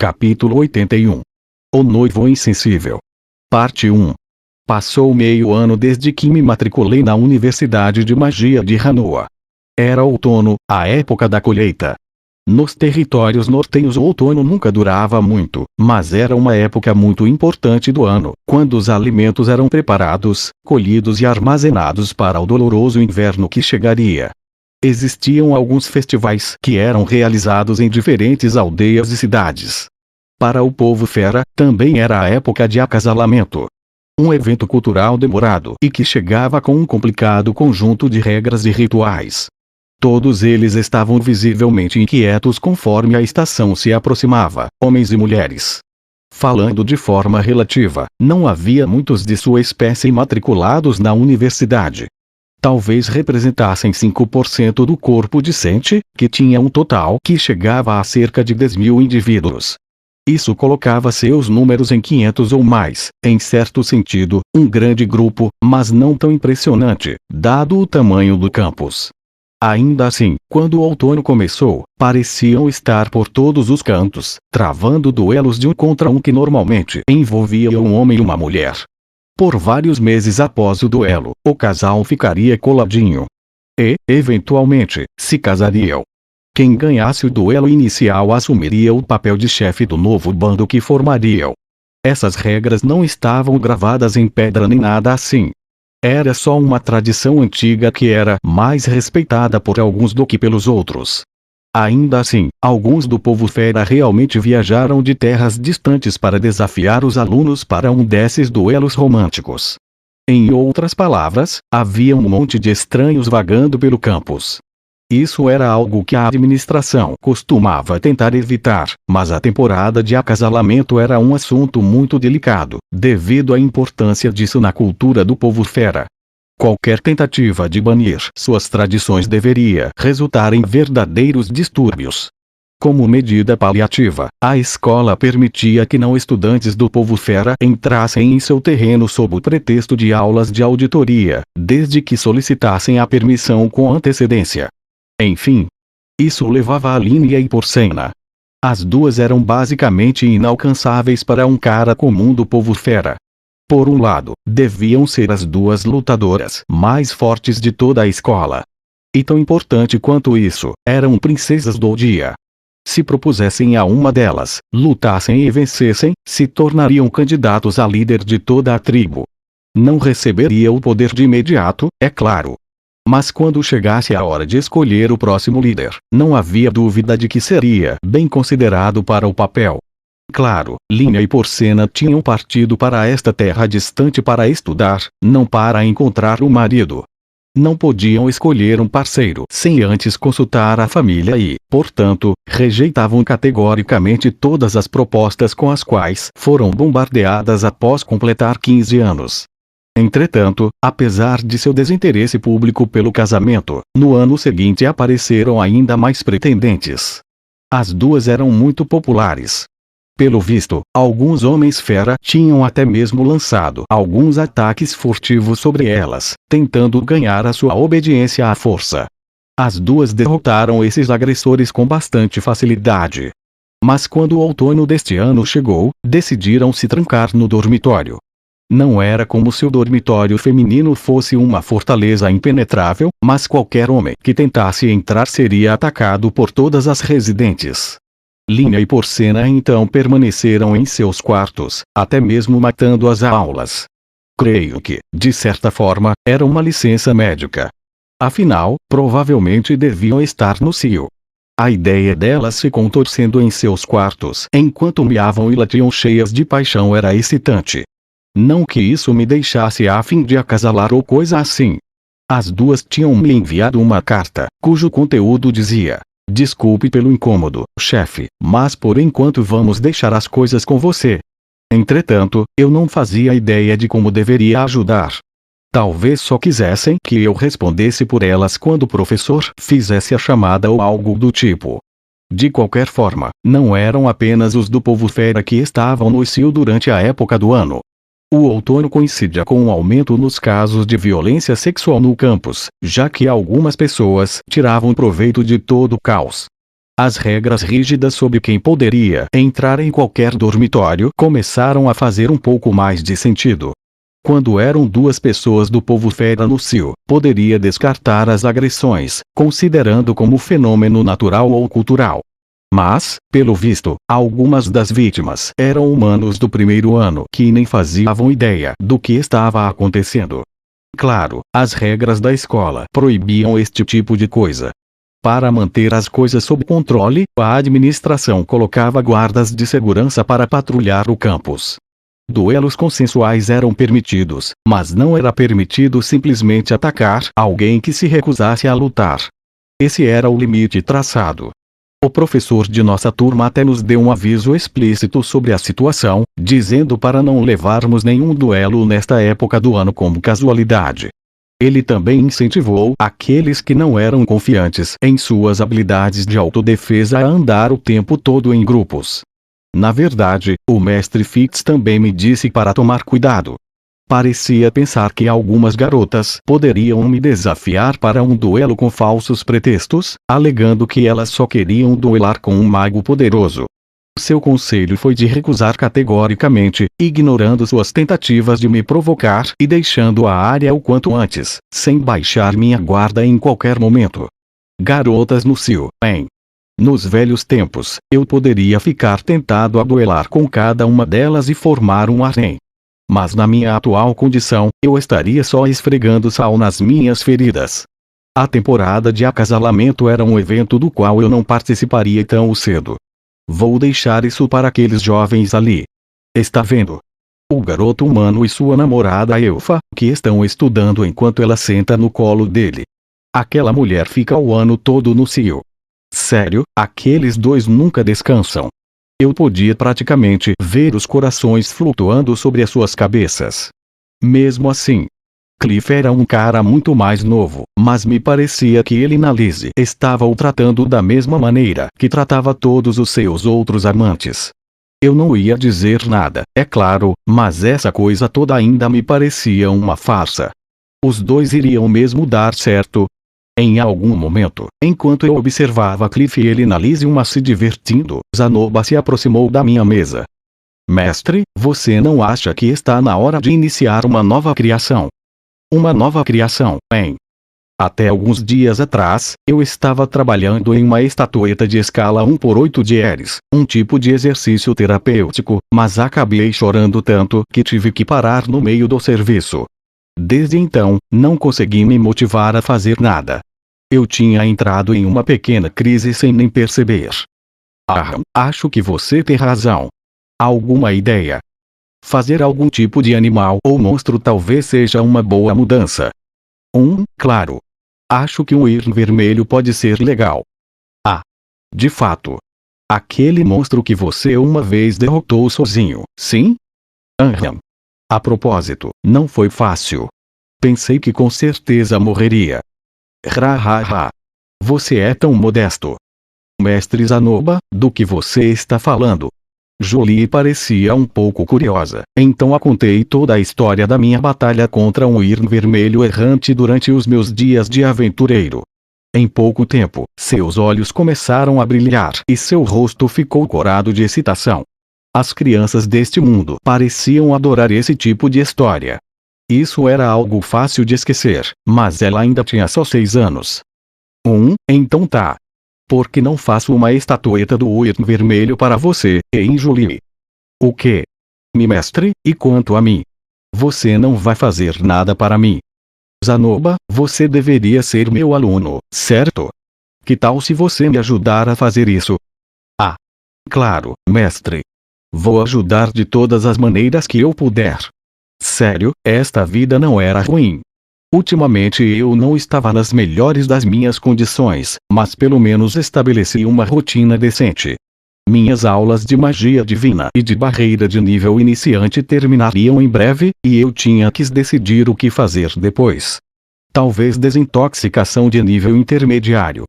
Capítulo 81. O noivo insensível. Parte 1. Passou meio ano desde que me matriculei na Universidade de Magia de Hanoa. Era outono, a época da colheita. Nos territórios nortenhos o outono nunca durava muito, mas era uma época muito importante do ano, quando os alimentos eram preparados, colhidos e armazenados para o doloroso inverno que chegaria. Existiam alguns festivais que eram realizados em diferentes aldeias e cidades. Para o povo fera, também era a época de acasalamento. Um evento cultural demorado e que chegava com um complicado conjunto de regras e rituais. Todos eles estavam visivelmente inquietos conforme a estação se aproximava, homens e mulheres. Falando de forma relativa, não havia muitos de sua espécie matriculados na universidade. Talvez representassem 5% do corpo discente, que tinha um total que chegava a cerca de 10.000 indivíduos. Isso colocava seus números em 500 ou mais, em certo sentido, um grande grupo, mas não tão impressionante, dado o tamanho do campus. Ainda assim, quando o outono começou, pareciam estar por todos os cantos, travando duelos de um contra um que normalmente envolvia um homem e uma mulher. Por vários meses após o duelo, o casal ficaria coladinho. E, eventualmente, se casariam. Quem ganhasse o duelo inicial assumiria o papel de chefe do novo bando que formariam. Essas regras não estavam gravadas em pedra nem nada assim. Era só uma tradição antiga que era mais respeitada por alguns do que pelos outros. Ainda assim, alguns do povo fera realmente viajaram de terras distantes para desafiar os alunos para um desses duelos românticos. Em outras palavras, havia um monte de estranhos vagando pelo campus. Isso era algo que a administração costumava tentar evitar, mas a temporada de acasalamento era um assunto muito delicado, devido à importância disso na cultura do povo fera. Qualquer tentativa de banir suas tradições deveria resultar em verdadeiros distúrbios. Como medida paliativa, a escola permitia que não estudantes do povo fera entrassem em seu terreno sob o pretexto de aulas de auditoria, desde que solicitassem a permissão com antecedência. Enfim, isso levava a Línia e Porcena. As duas eram basicamente inalcançáveis para um cara comum do povo fera. Por um lado, deviam ser as duas lutadoras mais fortes de toda a escola. E tão importante quanto isso, eram princesas do dia. Se propusessem a uma delas, lutassem e vencessem, se tornariam candidatos a líder de toda a tribo. Não receberia o poder de imediato, é claro. Mas quando chegasse a hora de escolher o próximo líder, não havia dúvida de que seria bem considerado para o papel. Claro, Línia e Porcena tinham partido para esta terra distante para estudar, não para encontrar um marido. Não podiam escolher um parceiro sem antes consultar a família e, portanto, rejeitavam categoricamente todas as propostas com as quais foram bombardeadas após completar 15 anos. Entretanto, apesar de seu desinteresse público pelo casamento, no ano seguinte apareceram ainda mais pretendentes. As duas eram muito populares. Pelo visto, alguns homens fera tinham até mesmo lançado alguns ataques furtivos sobre elas, tentando ganhar a sua obediência à força. As duas derrotaram esses agressores com bastante facilidade. Mas quando o outono deste ano chegou, decidiram se trancar no dormitório. Não era como se o dormitório feminino fosse uma fortaleza impenetrável, mas qualquer homem que tentasse entrar seria atacado por todas as residentes. Línia e Porcena então permaneceram em seus quartos, até mesmo matando as aulas. Creio que, de certa forma, era uma licença médica. Afinal, provavelmente deviam estar no cio. A ideia delas se contorcendo em seus quartos enquanto miavam e latiam cheias de paixão era excitante. Não que isso me deixasse a fim de acasalar ou coisa assim. As duas tinham me enviado uma carta, cujo conteúdo dizia: "Desculpe pelo incômodo, chefe, mas por enquanto vamos deixar as coisas com você." Entretanto, eu não fazia ideia de como deveria ajudar. Talvez só quisessem que eu respondesse por elas quando o professor fizesse a chamada ou algo do tipo. De qualquer forma, não eram apenas os do povo fera que estavam no cio durante a época do ano. O outono coincidia com um aumento nos casos de violência sexual no campus, já que algumas pessoas tiravam proveito de todo o caos. As regras rígidas sobre quem poderia entrar em qualquer dormitório começaram a fazer um pouco mais de sentido. Quando eram duas pessoas do povo fera no cio, poderia descartar as agressões, considerando como fenômeno natural ou cultural. Mas, pelo visto, algumas das vítimas eram humanos do primeiro ano que nem faziam ideia do que estava acontecendo. Claro, as regras da escola proibiam este tipo de coisa. Para manter as coisas sob controle, a administração colocava guardas de segurança para patrulhar o campus. Duelos consensuais eram permitidos, mas não era permitido simplesmente atacar alguém que se recusasse a lutar. Esse era o limite traçado. O professor de nossa turma até nos deu um aviso explícito sobre a situação, dizendo para não levarmos nenhum duelo nesta época do ano como casualidade. Ele também incentivou aqueles que não eram confiantes em suas habilidades de autodefesa a andar o tempo todo em grupos. Na verdade, o mestre Fitz também me disse para tomar cuidado. Parecia pensar que algumas garotas poderiam me desafiar para um duelo com falsos pretextos, alegando que elas só queriam duelar com um mago poderoso. Seu conselho foi de recusar categoricamente, ignorando suas tentativas de me provocar e deixando a área o quanto antes, sem baixar minha guarda em qualquer momento. Garotas no cio, hein? Nos velhos tempos, eu poderia ficar tentado a duelar com cada uma delas e formar um harém. Mas na minha atual condição, eu estaria só esfregando sal nas minhas feridas. A temporada de acasalamento era um evento do qual eu não participaria tão cedo. Vou deixar isso para aqueles jovens ali. Está vendo? O garoto humano e sua namorada Elfa, que estão estudando enquanto ela senta no colo dele. Aquela mulher fica o ano todo no cio. Sério, aqueles dois nunca descansam. Eu podia praticamente ver os corações flutuando sobre as suas cabeças. Mesmo assim, Cliff era um cara muito mais novo, mas me parecia que ele na Lizzie estava o tratando da mesma maneira que tratava todos os seus outros amantes. Eu não ia dizer nada, é claro, mas essa coisa toda ainda me parecia uma farsa. Os dois iriam mesmo dar certo? Em algum momento, enquanto eu observava Cliff e ele na Lizzie se divertindo, Zanoba se aproximou da minha mesa. Mestre, você não acha que está na hora de iniciar uma nova criação? Uma nova criação, hein? Até alguns dias atrás, eu estava trabalhando em uma estatueta de escala 1/8 de Eris, um tipo de exercício terapêutico, mas acabei chorando tanto que tive que parar no meio do serviço. Desde então, não consegui me motivar a fazer nada. Eu tinha entrado em uma pequena crise sem nem perceber. Acho que você tem razão. Alguma ideia? Fazer algum tipo de animal ou monstro talvez seja uma boa mudança. Claro. Acho que um Wyrm vermelho pode ser legal. De fato. Aquele monstro que você uma vez derrotou sozinho, sim? A propósito, não foi fácil. Pensei que com certeza morreria. Você é tão modesto. Mestre Zanoba, do que você está falando? Jolie parecia um pouco curiosa, então a contei toda a história da minha batalha contra um Wyrm vermelho errante durante os meus dias de aventureiro. Em pouco tempo, seus olhos começaram a brilhar e seu rosto ficou corado de excitação. As crianças deste mundo pareciam adorar esse tipo de história. Isso era algo fácil de esquecer, mas ela ainda tinha só 6 anos. Então tá. Por que não faço uma estatueta do Wyrm vermelho para você, hein, Jolie? O quê? Mestre, e quanto a mim? Você não vai fazer nada para mim. Zanoba, você deveria ser meu aluno, certo? Que tal se você me ajudar a fazer isso? Claro, mestre. Vou ajudar de todas as maneiras que eu puder. Sério, esta vida não era ruim. Ultimamente eu não estava nas melhores das minhas condições, mas pelo menos estabeleci uma rotina decente. Minhas aulas de magia divina e de barreira de nível iniciante terminariam em breve, e eu tinha que decidir o que fazer depois. Talvez desintoxicação de nível intermediário.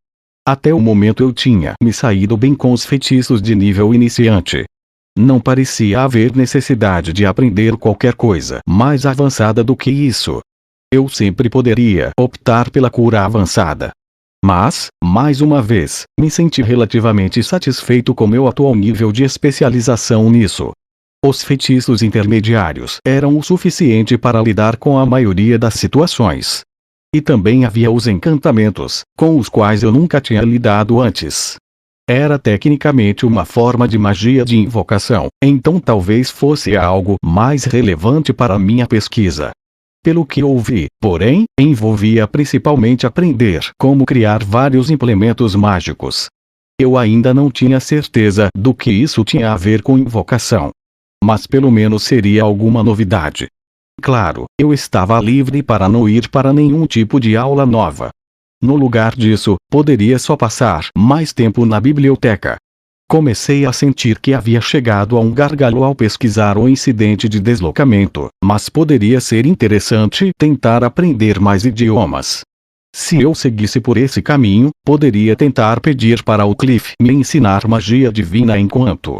Até o momento eu tinha me saído bem com os feitiços de nível iniciante. Não parecia haver necessidade de aprender qualquer coisa mais avançada do que isso. Eu sempre poderia optar pela cura avançada. Mas, mais uma vez, me senti relativamente satisfeito com meu atual nível de especialização nisso. Os feitiços intermediários eram o suficiente para lidar com a maioria das situações. E também havia os encantamentos, com os quais eu nunca tinha lidado antes. Era tecnicamente uma forma de magia de invocação, então talvez fosse algo mais relevante para minha pesquisa. Pelo que ouvi, porém, envolvia principalmente aprender como criar vários implementos mágicos. Eu ainda não tinha certeza do que isso tinha a ver com invocação. Mas pelo menos seria alguma novidade. Claro, eu estava livre para não ir para nenhum tipo de aula nova. No lugar disso, poderia só passar mais tempo na biblioteca. Comecei a sentir que havia chegado a um gargalo ao pesquisar o incidente de deslocamento, mas poderia ser interessante tentar aprender mais idiomas. Se eu seguisse por esse caminho, poderia tentar pedir para o Cliff me ensinar magia divina enquanto.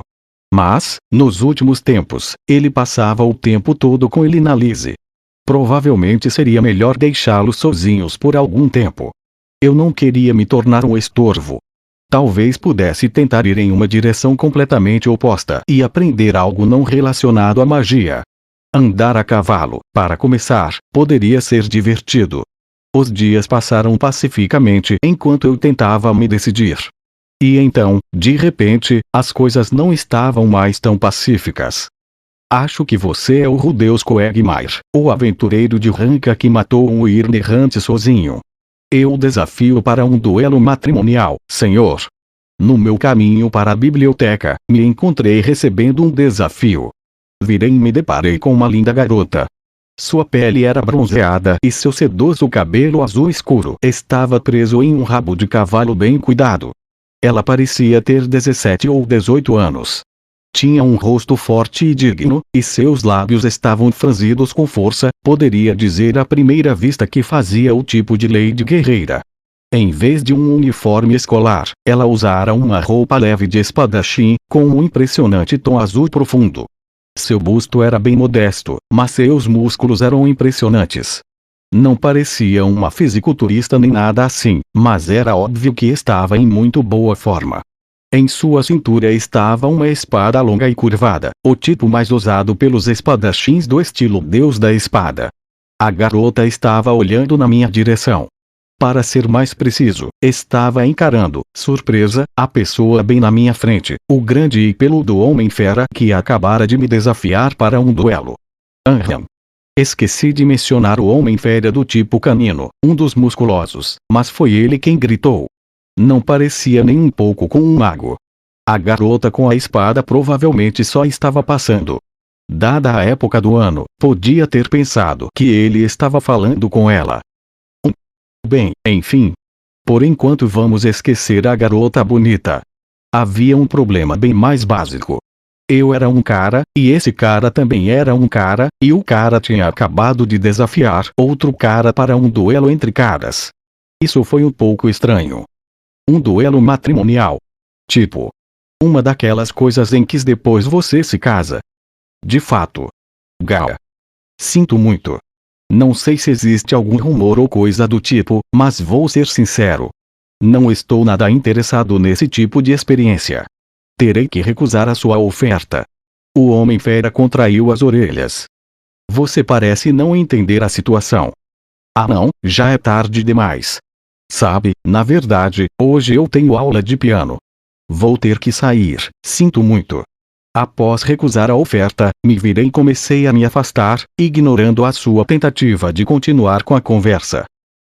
Mas, nos últimos tempos, ele passava o tempo todo com ele na Lizzie. Provavelmente seria melhor deixá-los sozinhos por algum tempo. Eu não queria me tornar um estorvo. Talvez pudesse tentar ir em uma direção completamente oposta e aprender algo não relacionado à magia. Andar a cavalo, para começar, poderia ser divertido. Os dias passaram pacificamente enquanto eu tentava me decidir. E então, de repente, as coisas não estavam mais tão pacíficas. Acho que você é o Rudeus Quagmire, o aventureiro de Ranka que matou um Wyrm errante sozinho. Eu o desafio para um duelo matrimonial, senhor. No meu caminho para a biblioteca, me encontrei recebendo um desafio. Virei e me deparei com uma linda garota. Sua pele era bronzeada e seu sedoso cabelo azul escuro estava preso em um rabo de cavalo bem cuidado. Ela parecia ter 17 ou 18 anos. Tinha um rosto forte e digno, e seus lábios estavam franzidos com força, poderia dizer à primeira vista que fazia o tipo de lady guerreira. Em vez de um uniforme escolar, ela usara uma roupa leve de espadachim, com um impressionante tom azul profundo. Seu busto era bem modesto, mas seus músculos eram impressionantes. Não parecia uma fisiculturista nem nada assim, mas era óbvio que estava em muito boa forma. Em sua cintura estava uma espada longa e curvada, o tipo mais usado pelos espadachins do estilo Deus da Espada. A garota estava olhando na minha direção. Para ser mais preciso, estava encarando, surpresa, a pessoa bem na minha frente, o grande e peludo Homem-Fera que acabara de me desafiar para um duelo. Esqueci de mencionar o Homem-Fera do tipo canino, um dos musculosos, mas foi ele quem gritou. Não parecia nem um pouco com um mago. A garota com a espada provavelmente só estava passando. Dada a época do ano, podia ter pensado que ele estava falando com ela. Bem, enfim. Por enquanto vamos esquecer a garota bonita. Havia um problema bem mais básico. Eu era um cara, e esse cara também era um cara, e o cara tinha acabado de desafiar outro cara para um duelo entre caras. Isso foi um pouco estranho. Um duelo matrimonial. Tipo. Uma daquelas coisas em que depois você se casa. De fato. Gah. Sinto muito. Não sei se existe algum rumor ou coisa do tipo, mas vou ser sincero. Não estou nada interessado nesse tipo de experiência. Terei que recusar a sua oferta. O Homem-Fera contraiu as orelhas. Você parece não entender a situação. Ah não, já é tarde demais. Sabe, na verdade, hoje eu tenho aula de piano. Vou ter que sair, sinto muito. Após recusar a oferta, me virei e comecei a me afastar, ignorando a sua tentativa de continuar com a conversa.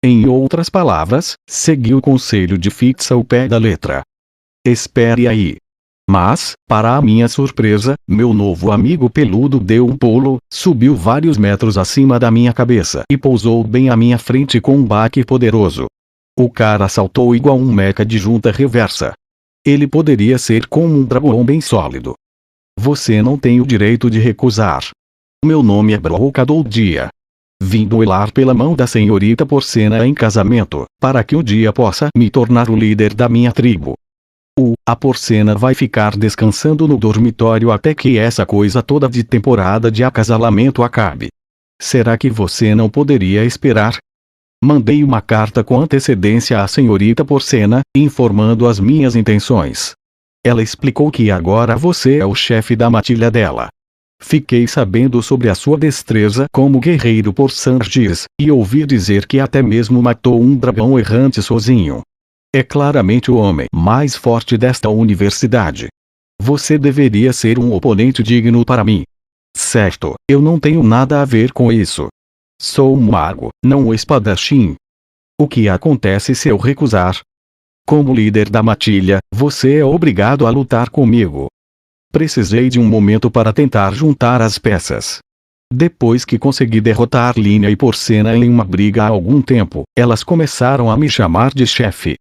Em outras palavras, segui o conselho de fixa o pé da letra. Espere aí. Mas, para a minha surpresa, meu novo amigo peludo deu um pulo, subiu vários metros acima da minha cabeça e pousou bem à minha frente com um baque poderoso. O cara saltou igual um mecha de junta reversa. Ele poderia ser como um dragão bem sólido. Você não tem o direito de recusar. Meu nome é Brocadoldia. Vim duelar pela mão da senhorita Porcena em casamento, para que um dia possa me tornar o líder da minha tribo. A Porcena vai ficar descansando no dormitório até que essa coisa toda de temporada de acasalamento acabe. Será que você não poderia esperar? Mandei uma carta com antecedência à senhorita Porcena, informando as minhas intenções. Ela explicou que agora você é o chefe da matilha dela. Fiquei sabendo sobre a sua destreza como guerreiro por Sanjis, e ouvi dizer que até mesmo matou um dragão errante sozinho. É claramente o homem mais forte desta universidade. Você deveria ser um oponente digno para mim. Certo, eu não tenho nada a ver com isso. Sou um mago, não um espadachim. O que acontece se eu recusar? Como líder da matilha, você é obrigado a lutar comigo. Precisei de um momento para tentar juntar as peças. Depois que consegui derrotar Linha e Porcena em uma briga há algum tempo, elas começaram a me chamar de chefe.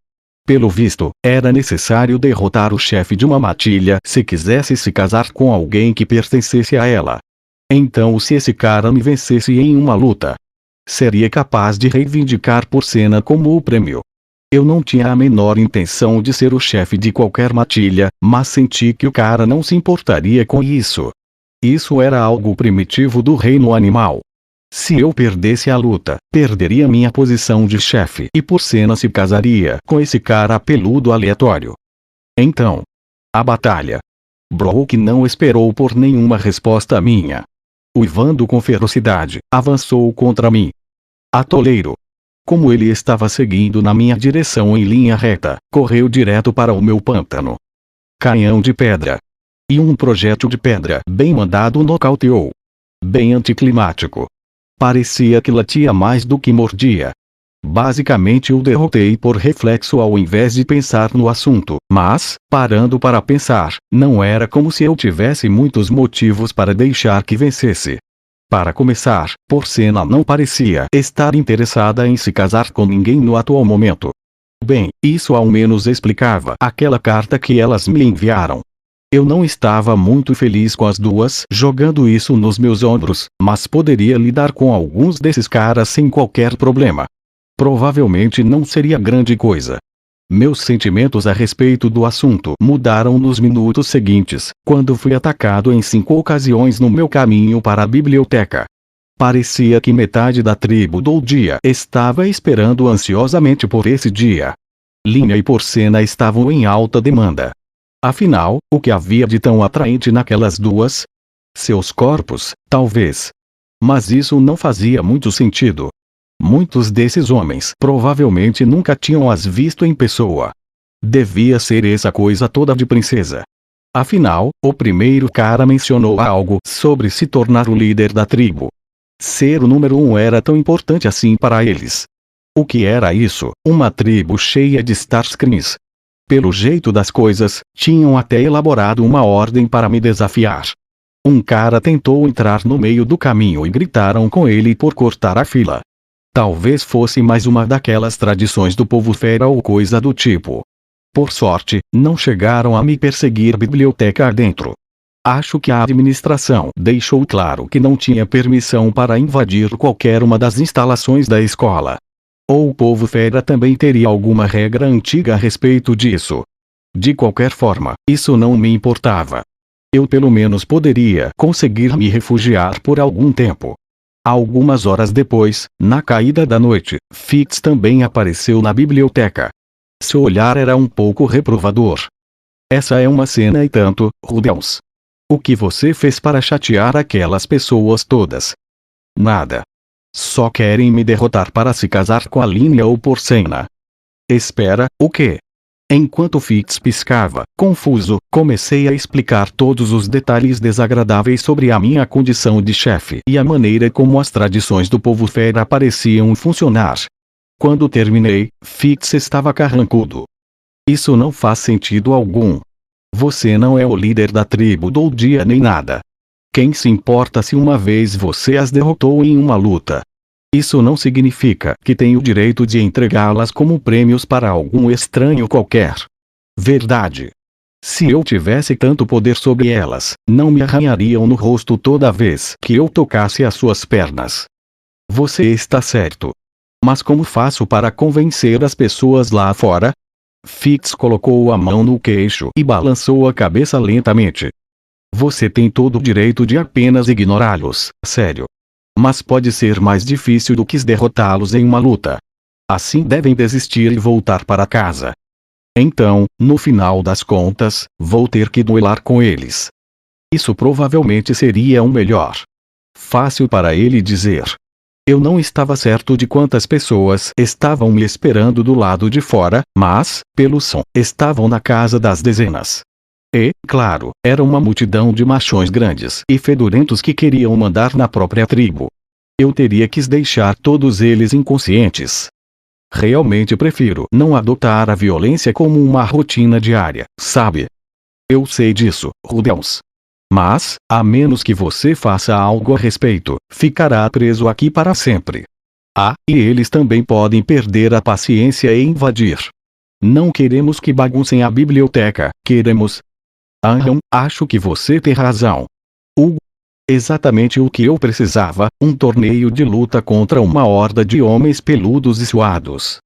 Pelo visto, era necessário derrotar o chefe de uma matilha se quisesse se casar com alguém que pertencesse a ela. Então, se esse cara me vencesse em uma luta, seria capaz de reivindicar Porcena como o prêmio. Eu não tinha a menor intenção de ser o chefe de qualquer matilha, mas senti que o cara não se importaria com isso. Isso era algo primitivo do reino animal. Se eu perdesse a luta, perderia minha posição de chefe e Porcena se casaria com esse cara peludo aleatório. Então, a batalha. Brook não esperou por nenhuma resposta minha. Uivando com ferocidade, avançou contra mim. Atoleiro. Como ele estava seguindo na minha direção em linha reta, correu direto para o meu pântano. Canhão de pedra. E um projétil de pedra bem mandado nocauteou. Bem anticlimático. Parecia que latia mais do que mordia. Basicamente o derrotei por reflexo ao invés de pensar no assunto, mas, parando para pensar, não era como se eu tivesse muitos motivos para deixar que vencesse. Para começar, Porcena não parecia estar interessada em se casar com ninguém no atual momento. Bem, isso ao menos explicava aquela carta que elas me enviaram. Eu não estava muito feliz com as duas jogando isso nos meus ombros, mas poderia lidar com alguns desses caras sem qualquer problema. Provavelmente não seria grande coisa. Meus sentimentos a respeito do assunto mudaram nos minutos seguintes, quando fui atacado em 5 ocasiões no meu caminho para a biblioteca. Parecia que metade da tribo do dia estava esperando ansiosamente por esse dia. Linha e Porcena estavam em alta demanda. Afinal, o que havia de tão atraente naquelas duas? Seus corpos, talvez. Mas isso não fazia muito sentido. Muitos desses homens provavelmente nunca tinham as visto em pessoa. Devia ser essa coisa toda de princesa. Afinal, o primeiro cara mencionou algo sobre se tornar o líder da tribo. Ser o número 1 era tão importante assim para eles. O que era isso? Uma tribo cheia de Starscreams. Pelo jeito das coisas, tinham até elaborado uma ordem para me desafiar. Um cara tentou entrar no meio do caminho e gritaram com ele por cortar a fila. Talvez fosse mais uma daquelas tradições do povo fera ou coisa do tipo. Por sorte, não chegaram a me perseguir biblioteca adentro. Acho que a administração deixou claro que não tinha permissão para invadir qualquer uma das instalações da escola. Ou o povo fera também teria alguma regra antiga a respeito disso. De qualquer forma, isso não me importava. Eu pelo menos poderia conseguir me refugiar por algum tempo. Algumas horas depois, na caída da noite, Fitz também apareceu na biblioteca. Seu olhar era um pouco reprovador. Essa é uma cena e tanto, Rubens. O que você fez para chatear aquelas pessoas todas? Nada. Só querem me derrotar para se casar com a Linha ou Porcena. Espera, o quê? Enquanto Fitz piscava, confuso, comecei a explicar todos os detalhes desagradáveis sobre a minha condição de chefe e a maneira como as tradições do povo fera pareciam funcionar. Quando terminei, Fitz estava carrancudo. Isso não faz sentido algum. Você não é o líder da tribo do dia nem nada. Quem se importa se uma vez você as derrotou em uma luta? Isso não significa que tem o direito de entregá-las como prêmios para algum estranho qualquer. Verdade. Se eu tivesse tanto poder sobre elas, não me arranhariam no rosto toda vez que eu tocasse as suas pernas. Você está certo. Mas como faço para convencer as pessoas lá fora? Fitz colocou a mão no queixo e balançou a cabeça lentamente. Você tem todo o direito de apenas ignorá-los, sério. Mas pode ser mais difícil do que derrotá-los em uma luta. Assim devem desistir e voltar para casa. Então, no final das contas, vou ter que duelar com eles. Isso provavelmente seria o melhor. Fácil para ele dizer. Eu não estava certo de quantas pessoas estavam me esperando do lado de fora, mas, pelo som, estavam na casa das dezenas. E, claro, era uma multidão de machões grandes e fedorentos que queriam mandar na própria tribo. Eu teria que deixar todos eles inconscientes. Realmente prefiro não adotar a violência como uma rotina diária, sabe? Eu sei disso, Rudeus. Mas, a menos que você faça algo a respeito, ficará preso aqui para sempre. Ah, e eles também podem perder a paciência e invadir. Não queremos que baguncem a biblioteca, queremos... acho que você tem razão. Exatamente o que eu precisava, um torneio de luta contra uma horda de homens peludos e suados.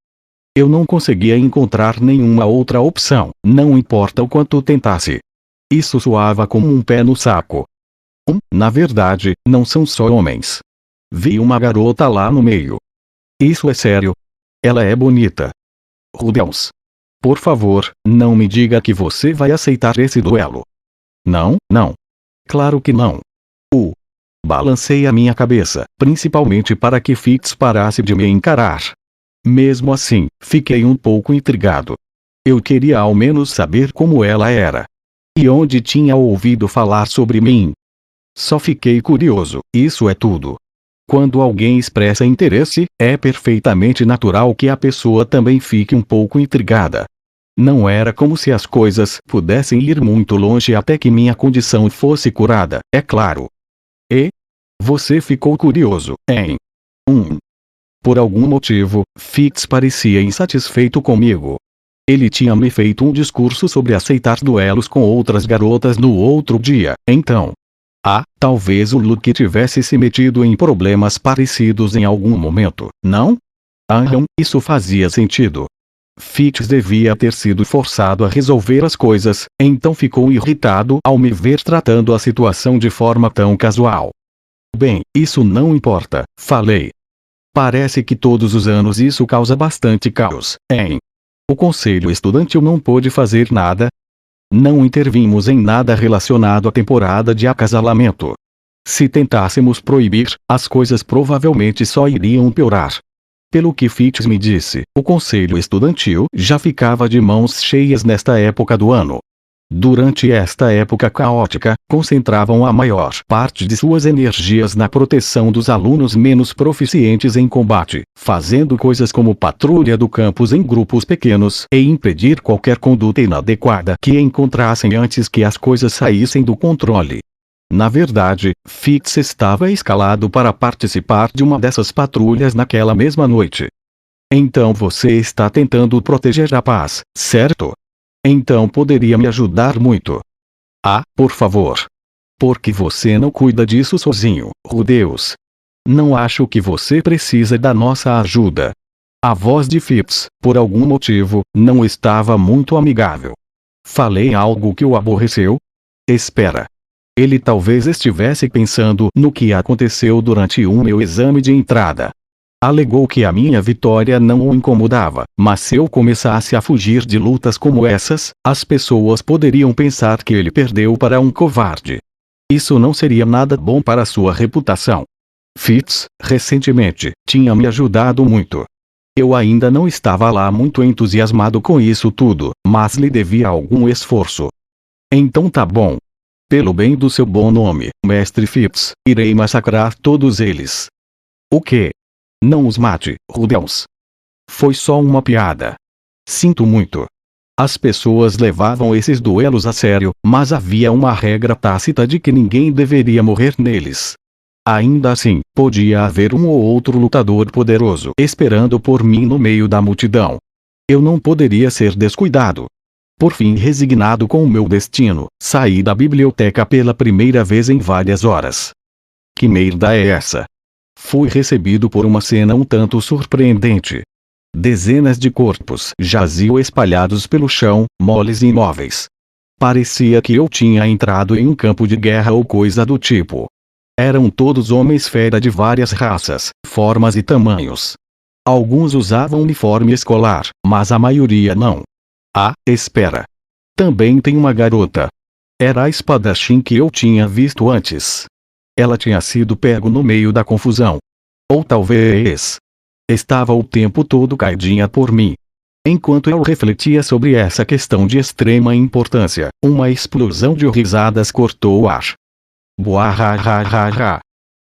Eu não conseguia encontrar nenhuma outra opção, não importa o quanto tentasse. Isso soava como um pé no saco. Na verdade, não são só homens. Vi uma garota lá no meio. Isso é sério. Ela é bonita. Rudeus. Por favor, não me diga que você vai aceitar esse duelo. Não, não. Claro que não. Balancei a minha cabeça, principalmente para que Fitz parasse de me encarar. Mesmo assim, fiquei um pouco intrigado. Eu queria ao menos saber como ela era. E onde tinha ouvido falar sobre mim. Só fiquei curioso, isso é tudo. Quando alguém expressa interesse, é perfeitamente natural que a pessoa também fique um pouco intrigada. Não era como se as coisas pudessem ir muito longe até que minha condição fosse curada, é claro. E? Você ficou curioso, hein? Por algum motivo, Fitz parecia insatisfeito comigo. Ele tinha me feito um discurso sobre aceitar duelos com outras garotas no outro dia, então. Talvez o Luke tivesse se metido em problemas parecidos em algum momento, não? Isso fazia sentido. Fitz devia ter sido forçado a resolver as coisas, então ficou irritado ao me ver tratando a situação de forma tão casual. Bem, isso não importa, falei. Parece que todos os anos isso causa bastante caos, hein? O conselho estudantil não pôde fazer nada. Não intervimos em nada relacionado à temporada de acasalamento. Se tentássemos proibir, as coisas provavelmente só iriam piorar. Pelo que Fitz me disse, o conselho estudantil já ficava de mãos cheias nesta época do ano. Durante esta época caótica, concentravam a maior parte de suas energias na proteção dos alunos menos proficientes em combate, fazendo coisas como patrulha do campus em grupos pequenos e impedir qualquer conduta inadequada que encontrassem antes que as coisas saíssem do controle. Na verdade, Fitz estava escalado para participar de uma dessas patrulhas naquela mesma noite. Então você está tentando proteger a paz, certo? Então poderia me ajudar muito. Por favor. Por que você não cuida disso sozinho, Rudeus? Não acho que você precisa da nossa ajuda. A voz de Fitz, por algum motivo, não estava muito amigável. Falei algo que o aborreceu? Espera. Ele talvez estivesse pensando no que aconteceu durante o meu exame de entrada. Alegou que a minha vitória não o incomodava, mas se eu começasse a fugir de lutas como essas, as pessoas poderiam pensar que ele perdeu para um covarde. Isso não seria nada bom para sua reputação. Fitz, recentemente, tinha me ajudado muito. Eu ainda não estava lá muito entusiasmado com isso tudo, mas lhe devia algum esforço. Então tá bom. Pelo bem do seu bom nome, Mestre Fitz, irei massacrar todos eles. O quê? Não os mate, Rudeus. Foi só uma piada. Sinto muito. As pessoas levavam esses duelos a sério, mas havia uma regra tácita de que ninguém deveria morrer neles. Ainda assim, podia haver um ou outro lutador poderoso esperando por mim no meio da multidão. Eu não poderia ser descuidado. Por fim, resignado com o meu destino, saí da biblioteca pela primeira vez em várias horas. Que merda é essa? Fui recebido por uma cena um tanto surpreendente. Dezenas de corpos jaziam espalhados pelo chão, moles e imóveis. Parecia que eu tinha entrado em um campo de guerra ou coisa do tipo. Eram todos homens fera de várias raças, formas e tamanhos. Alguns usavam uniforme escolar, mas a maioria não. Ah, espera. Também tem uma garota. Era a espadachim que eu tinha visto antes. Ela tinha sido pego no meio da confusão. Ou talvez estava o tempo todo caidinha por mim. Enquanto eu refletia sobre essa questão de extrema importância, uma explosão de risadas cortou o ar. Buahahaha.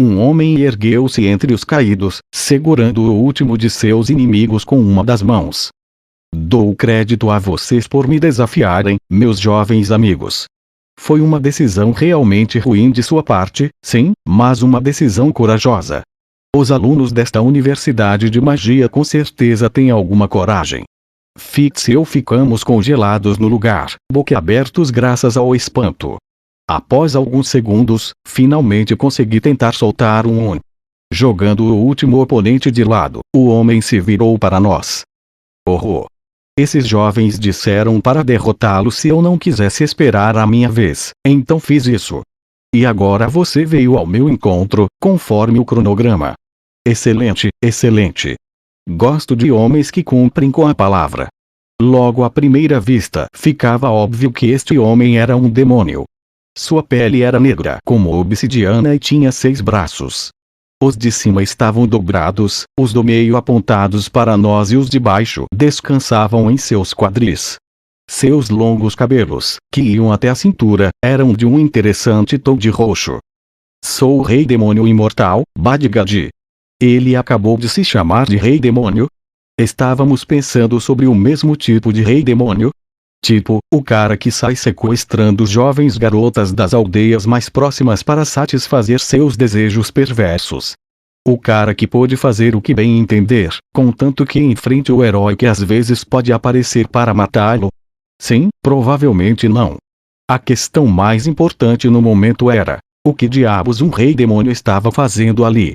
Um homem ergueu-se entre os caídos, segurando o último de seus inimigos com uma das mãos. Dou crédito a vocês por me desafiarem, meus jovens amigos. Foi uma decisão realmente ruim de sua parte, sim, mas uma decisão corajosa. Os alunos desta universidade de magia com certeza têm alguma coragem. Fitz e eu ficamos congelados no lugar, boquiabertos graças ao espanto. Após alguns segundos, finalmente consegui tentar soltar um. Jogando o último oponente de lado, o homem se virou para nós. Oh! Esses jovens disseram para derrotá-lo se eu não quisesse esperar a minha vez, então fiz isso. E agora você veio ao meu encontro, conforme o cronograma. Excelente, excelente. Gosto de homens que cumprem com a palavra. Logo à primeira vista, ficava óbvio que este homem era um demônio. Sua pele era negra como obsidiana e tinha 6 braços. Os de cima estavam dobrados, os do meio apontados para nós e os de baixo descansavam em seus quadris. Seus longos cabelos, que iam até a cintura, eram de um interessante tom de roxo. Sou o Rei Demônio Imortal, Badgad. Ele acabou de se chamar de Rei Demônio? Estávamos pensando sobre o mesmo tipo de Rei Demônio? Tipo, o cara que sai sequestrando jovens garotas das aldeias mais próximas para satisfazer seus desejos perversos. O cara que pôde fazer o que bem entender, contanto que enfrente o herói que às vezes pode aparecer para matá-lo? Sim, provavelmente não. A questão mais importante no momento era: o que diabos um rei demônio estava fazendo ali?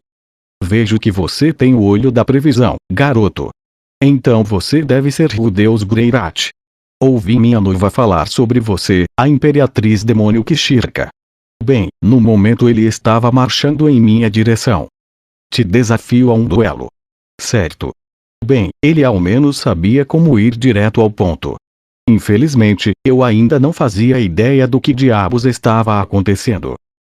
Vejo que você tem o olho da previsão, garoto. Então você deve ser o deus Greirat. Ouvi minha noiva falar sobre você, a Imperatriz Demônio Kishirka. Bem, no momento ele estava marchando em minha direção. Te desafio a um duelo. Certo. Bem, ele ao menos sabia como ir direto ao ponto. Infelizmente, eu ainda não fazia ideia do que diabos estava acontecendo.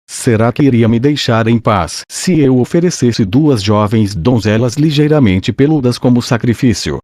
Será que iria me deixar em paz se eu oferecesse 2 jovens donzelas ligeiramente peludas como sacrifício?